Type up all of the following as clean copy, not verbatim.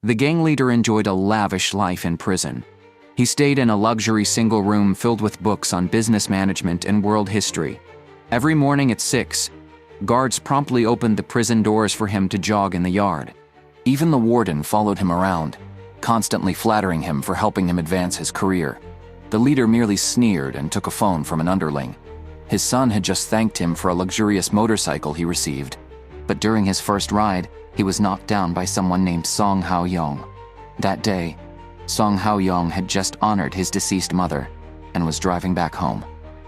The gang leader enjoyed a lavish life in prison. He stayed in a luxury single room filled with books on business management and world history. Every morning at 6, guards promptly opened the prison doors for him to jog in the yard. Even the warden followed him around, constantly flattering him for helping him advance his career. The leader merely sneered and took a phone from an underling. His son had just thanked him for a luxurious motorcycle he received, but during his first ride, he was knocked down by someone named Song Hao-yeong. That day, Song Hao-yeong had just honored his deceased mother and was driving back home.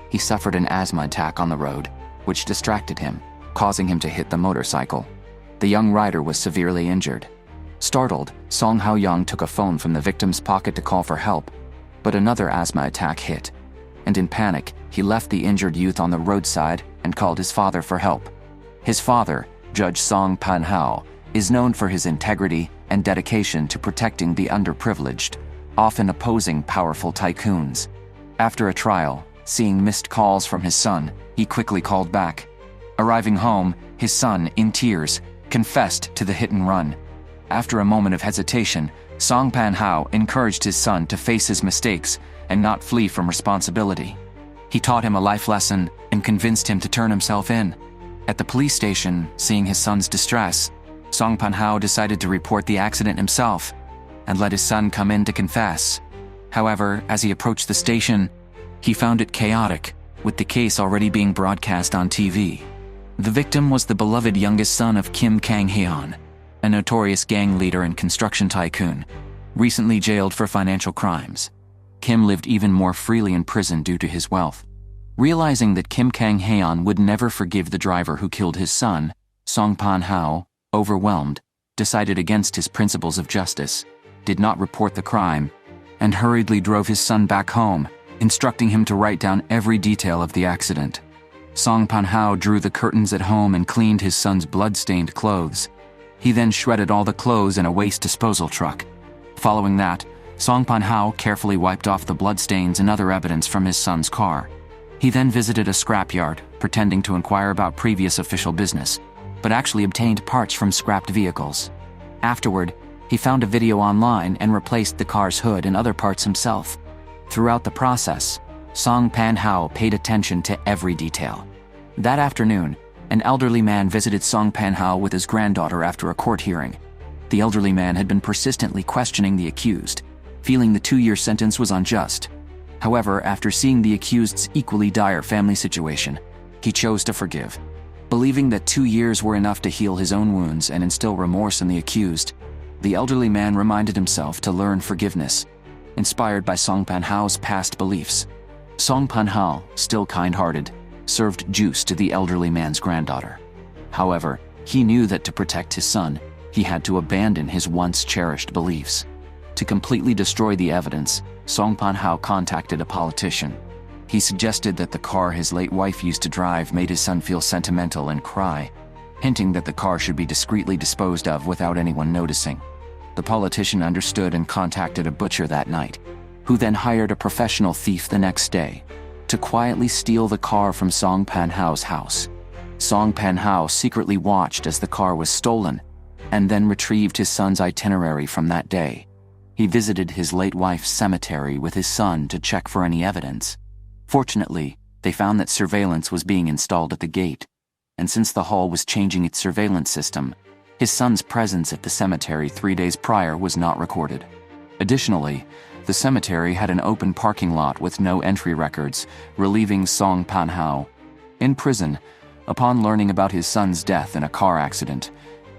He suffered an asthma attack on the road, which distracted him, causing him to hit the motorcycle. The young rider was severely injured. Startled, Song Hao-yeong took a phone from the victim's pocket to call for help, but another asthma attack hit, and in panic, he left the injured youth on the roadside and called his father for help. His father, Judge Song Pan-hao, is known for his integrity and dedication to protecting the underprivileged, often opposing powerful tycoons. After a trial, seeing missed calls from his son, he quickly called back. Arriving home, his son, in tears, confessed to the hit and run. After a moment of hesitation, Song Pan-hao encouraged his son to face his mistakes and not flee from responsibility. He taught him a life lesson and convinced him to turn himself in. At the police station, seeing his son's distress, Song Pan-hao decided to report the accident himself and let his son come in to confess. However, as he approached the station, he found it chaotic, with the case already being broadcast on TV. The victim was the beloved youngest son of Kim Kang-heon, a notorious gang leader and construction tycoon, recently jailed for financial crimes. Kim lived even more freely in prison due to his wealth. Realizing that Kim Kang-heon would never forgive the driver who killed his son, Song Pan-hao, overwhelmed, decided against his principles of justice, did not report the crime, and hurriedly drove his son back home, instructing him to write down every detail of the accident. Song Pan-hao drew the curtains at home and cleaned his son's blood-stained clothes. He then shredded all the clothes in a waste disposal truck. Following that, Song Pan-hao carefully wiped off the bloodstains and other evidence from his son's car. He then visited a scrapyard, pretending to inquire about previous official business, but actually obtained parts from scrapped vehicles. Afterward, he found a video online and replaced the car's hood and other parts himself. Throughout the process, Song Pan-hao paid attention to every detail. That afternoon, an elderly man visited Song Pan-hao with his granddaughter after a court hearing. The elderly man had been persistently questioning the accused, feeling the 2-year sentence was unjust. However, after seeing the accused's equally dire family situation, he chose to forgive. Believing that 2 years were enough to heal his own wounds and instill remorse in the accused, the elderly man reminded himself to learn forgiveness, inspired by Song Pan-hao's past beliefs. Song Pan-hao, still kind-hearted, served juice to the elderly man's granddaughter. However, he knew that to protect his son, he had to abandon his once cherished beliefs. To completely destroy the evidence, Song Pan-hao contacted a politician. He suggested that the car his late wife used to drive made his son feel sentimental and cry, hinting that the car should be discreetly disposed of without anyone noticing. The politician understood and contacted a butcher that night, who then hired a professional thief the next day to quietly steal the car from Song Pan-hao's house. Song Pan-hao secretly watched as the car was stolen and then retrieved his son's itinerary from that day. He visited his late wife's cemetery with his son to check for any evidence. Fortunately, they found that surveillance was being installed at the gate, and since the hall was changing its surveillance system, his son's presence at the cemetery 3 days prior was not recorded. Additionally, the cemetery had an open parking lot with no entry records, relieving Song Pan-hao. In prison, upon learning about his son's death in a car accident,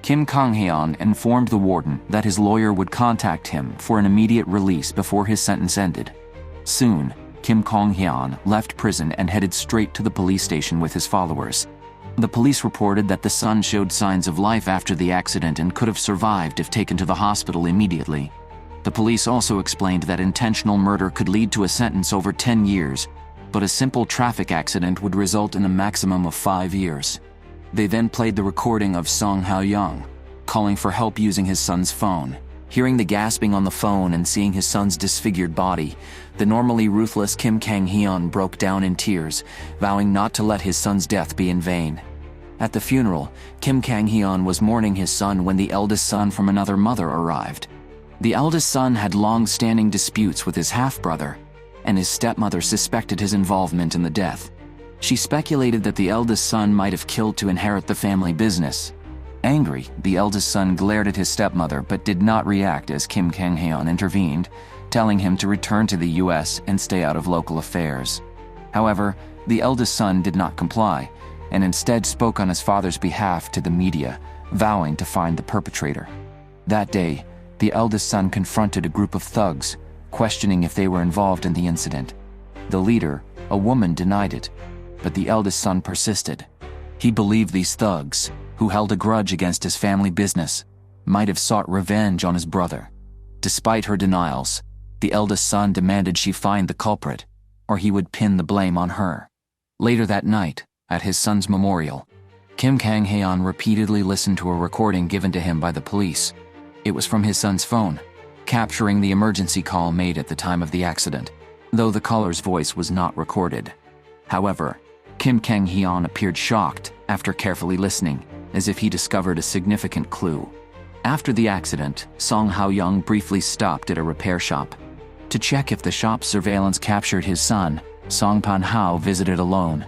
Kim Kang-heon informed the warden that his lawyer would contact him for an immediate release before his sentence ended. Soon, Kim Kang-heon left prison and headed straight to the police station with his followers. The police reported that the son showed signs of life after the accident and could have survived if taken to the hospital immediately. The police also explained that intentional murder could lead to a sentence over 10 years, but a simple traffic accident would result in a maximum of 5 years. They then played the recording of Song Hao-yeong, calling for help using his son's phone. Hearing the gasping on the phone and seeing his son's disfigured body, the normally ruthless Kim Kang-heon broke down in tears, vowing not to let his son's death be in vain. At the funeral, Kim Kang-heon was mourning his son when the eldest son from another mother arrived. The eldest son had long-standing disputes with his half-brother, and his stepmother suspected his involvement in the death. She speculated that the eldest son might have killed to inherit the family business. Angry, the eldest son glared at his stepmother but did not react as Kim Kang-heon intervened, telling him to return to the US and stay out of local affairs. However, the eldest son did not comply, and instead spoke on his father's behalf to the media, vowing to find the perpetrator. That day, the eldest son confronted a group of thugs, questioning if they were involved in the incident. The leader, a woman, denied it, but the eldest son persisted. He believed these thugs, who held a grudge against his family business, might have sought revenge on his brother. Despite her denials, the eldest son demanded she find the culprit, or he would pin the blame on her. Later that night, at his son's memorial, Kim Kang-heon repeatedly listened to a recording given to him by the police. It was from his son's phone, capturing the emergency call made at the time of the accident, though the caller's voice was not recorded. However, Kim Kang-heon appeared shocked after carefully listening, as if he discovered a significant clue. After the accident, Song Hao-yeong briefly stopped at a repair shop. To check if the shop's surveillance captured his son, Song Pan-hao visited alone,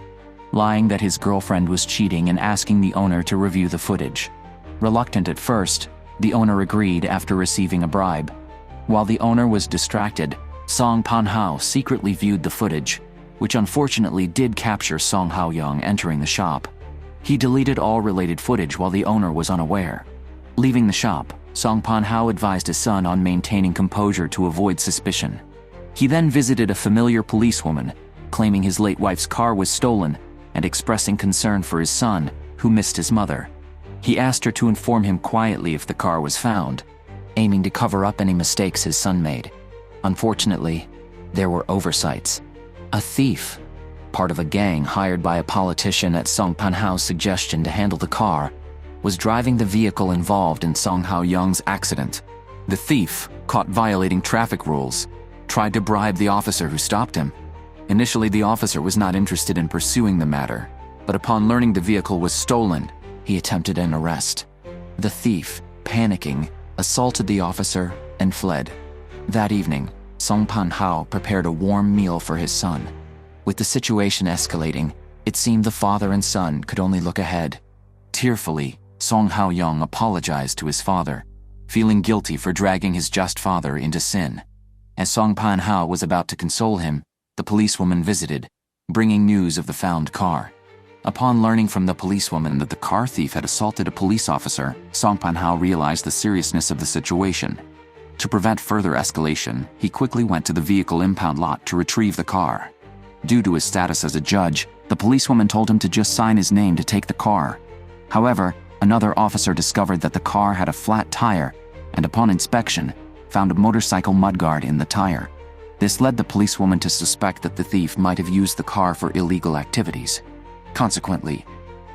lying that his girlfriend was cheating and asking the owner to review the footage. Reluctant at first, the owner agreed after receiving a bribe. While the owner was distracted, Song Pan-hao secretly viewed the footage, which unfortunately did capture Song Hao-yeong entering the shop. He deleted all related footage while the owner was unaware. Leaving the shop, Song Pan-hao advised his son on maintaining composure to avoid suspicion. He then visited a familiar policewoman, claiming his late wife's car was stolen and expressing concern for his son, who missed his mother. He asked her to inform him quietly if the car was found, aiming to cover up any mistakes his son made. Unfortunately, there were oversights. A thief, part of a gang hired by a politician at Song Pan-hao's suggestion to handle the car, was driving the vehicle involved in Song Hao-yeong's accident. The thief, caught violating traffic rules, tried to bribe the officer who stopped him. Initially, the officer was not interested in pursuing the matter, but upon learning the vehicle was stolen, he attempted an arrest. The thief, panicking, assaulted the officer and fled. That evening, Song Pan-hao prepared a warm meal for his son. With the situation escalating, it seemed the father and son could only look ahead. Tearfully, Song Hao-yeong apologized to his father, feeling guilty for dragging his just father into sin. As Song Pan-hao was about to console him, the policewoman visited, bringing news of the found car. Upon learning from the policewoman that the car thief had assaulted a police officer, Song Pan-hao realized the seriousness of the situation. To prevent further escalation, he quickly went to the vehicle impound lot to retrieve the car. Due to his status as a judge, the policewoman told him to just sign his name to take the car. However, another officer discovered that the car had a flat tire, and upon inspection, found a motorcycle mudguard in the tire. This led the policewoman to suspect that the thief might have used the car for illegal activities. Consequently,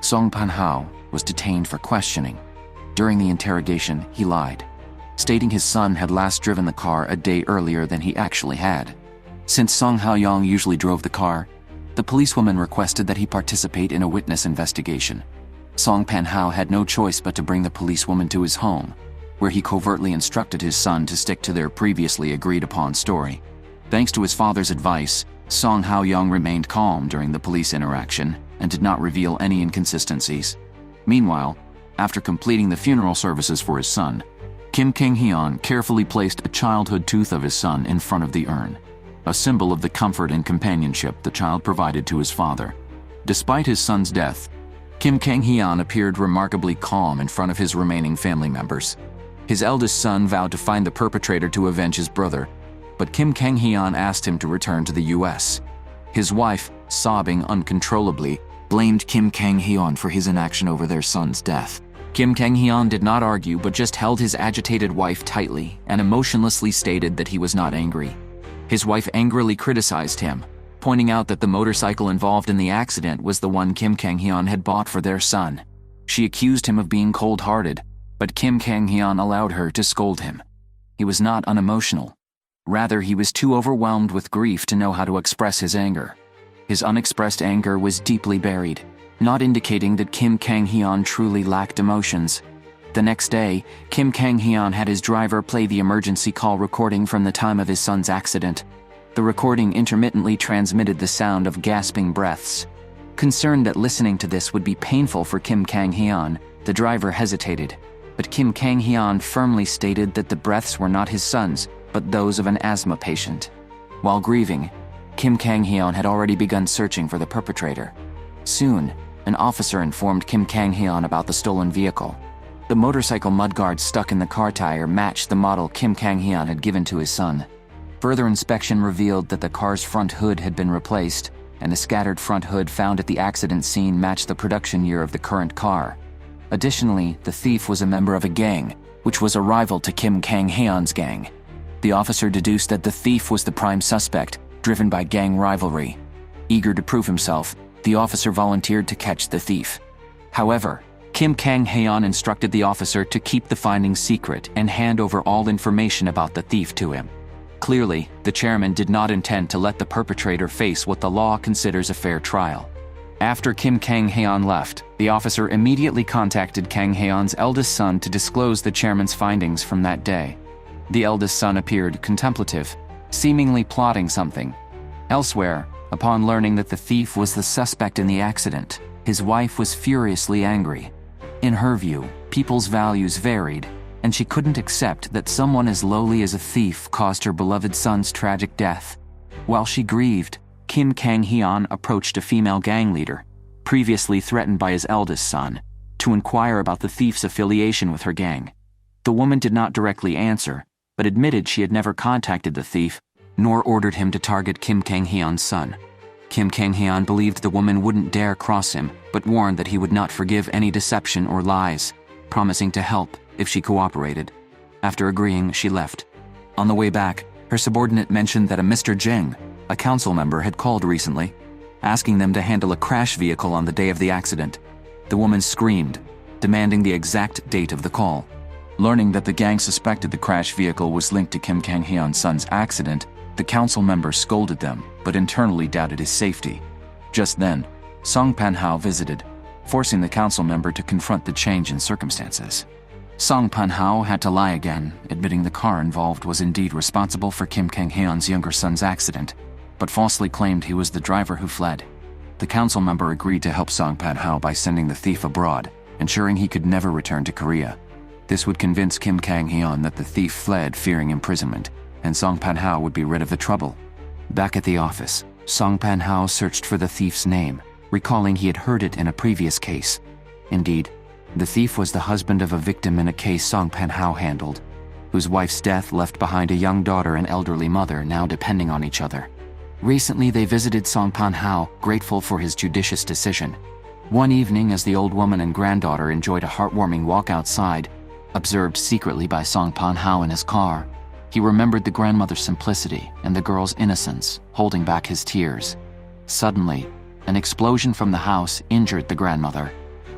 Song Pan-hao was detained for questioning. During the interrogation, he lied, stating his son had last driven the car a day earlier than he actually had. Since Song Hao-yeong usually drove the car, the policewoman requested that he participate in a witness investigation. Song Pan-hao had no choice but to bring the policewoman to his home, where he covertly instructed his son to stick to their previously agreed-upon story. Thanks to his father's advice, Song Hao-yeong remained calm during the police interaction and did not reveal any inconsistencies. Meanwhile, after completing the funeral services for his son, Kim Kang-heon carefully placed a childhood tooth of his son in front of the urn, a symbol of the comfort and companionship the child provided to his father. Despite his son's death, Kim Kang-heon appeared remarkably calm in front of his remaining family members. His eldest son vowed to find the perpetrator to avenge his brother, but Kim Kang-heon asked him to return to the US. His wife, sobbing uncontrollably, blamed Kim Kang-heon for his inaction over their son's death. Kim Kang-heon did not argue but just held his agitated wife tightly and emotionlessly stated that he was not angry. His wife angrily criticized him, pointing out that the motorcycle involved in the accident was the one Kim Kang-heon had bought for their son. She accused him of being cold-hearted, but Kim Kang-heon allowed her to scold him. He was not unemotional. Rather, he was too overwhelmed with grief to know how to express his anger. His unexpressed anger was deeply buried, not indicating that Kim Kang-heon truly lacked emotions. The next day, Kim Kang-heon had his driver play the emergency call recording from the time of his son's accident. The recording intermittently transmitted the sound of gasping breaths. Concerned that listening to this would be painful for Kim Kang-heon, the driver hesitated, but Kim Kang-heon firmly stated that the breaths were not his son's, but those of an asthma patient. While grieving, Kim Kang-heon had already begun searching for the perpetrator. Soon, an officer informed Kim Kang-heon about the stolen vehicle. The motorcycle mudguard stuck in the car tire matched the model Kim Kang-heon had given to his son. Further inspection revealed that the car's front hood had been replaced, and the scattered front hood found at the accident scene matched the production year of the current car. Additionally, the thief was a member of a gang, which was a rival to Kim Kang-heon's gang. The officer deduced that the thief was the prime suspect, driven by gang rivalry. Eager to prove himself, the officer volunteered to catch the thief. However, Kim Kang-heon instructed the officer to keep the findings secret and hand over all information about the thief to him. Clearly, the chairman did not intend to let the perpetrator face what the law considers a fair trial. After Kim Kang-heon left, the officer immediately contacted Kang-heon's eldest son to disclose the chairman's findings from that day. The eldest son appeared contemplative, seemingly plotting something. Elsewhere, upon learning that the thief was the suspect in the accident, his wife was furiously angry. In her view, people's values varied, and she couldn't accept that someone as lowly as a thief caused her beloved son's tragic death. While she grieved, Kim Kang-heon approached a female gang leader, previously threatened by his eldest son, to inquire about the thief's affiliation with her gang. The woman did not directly answer, but admitted she had never contacted the thief, nor ordered him to target Kim Kang-heon's son. Kim Kang-heon believed the woman wouldn't dare cross him, but warned that he would not forgive any deception or lies, promising to help if she cooperated. After agreeing, she left. On the way back, her subordinate mentioned that a Mr. Jeng, a council member, had called recently, asking them to handle a crash vehicle on the day of the accident. The woman screamed, demanding the exact date of the call. Learning that the gang suspected the crash vehicle was linked to Kim Kang-heon's son's accident, the council member scolded them, but internally doubted his safety. Just then, Song Pan-hao visited, forcing the council member to confront the change in circumstances. Song Pan-hao had to lie again, admitting the car involved was indeed responsible for Kim Kang-heon's younger son's accident, but falsely claimed he was the driver who fled. The council member agreed to help Song Pan-hao by sending the thief abroad, ensuring he could never return to Korea. This would convince Kim Kang-heon that the thief fled fearing imprisonment, and Song Pan-hao would be rid of the trouble. Back at the office, Song Pan-hao searched for the thief's name, recalling he had heard it in a previous case. Indeed, the thief was the husband of a victim in a case Song Pan-hao handled, whose wife's death left behind a young daughter and elderly mother now depending on each other. Recently, they visited Song Pan-hao, grateful for his judicious decision. One evening, as the old woman and granddaughter enjoyed a heartwarming walk outside, observed secretly by Song Pan-hao in his car, he remembered the grandmother's simplicity and the girl's innocence, holding back his tears. Suddenly, an explosion from the house injured the grandmother.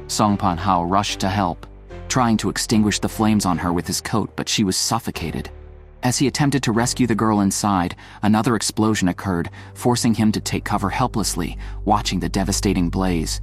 Song Pan-hao rushed to help, trying to extinguish the flames on her with his coat, but she was suffocated. As he attempted to rescue the girl inside, another explosion occurred, forcing him to take cover helplessly, watching the devastating blaze.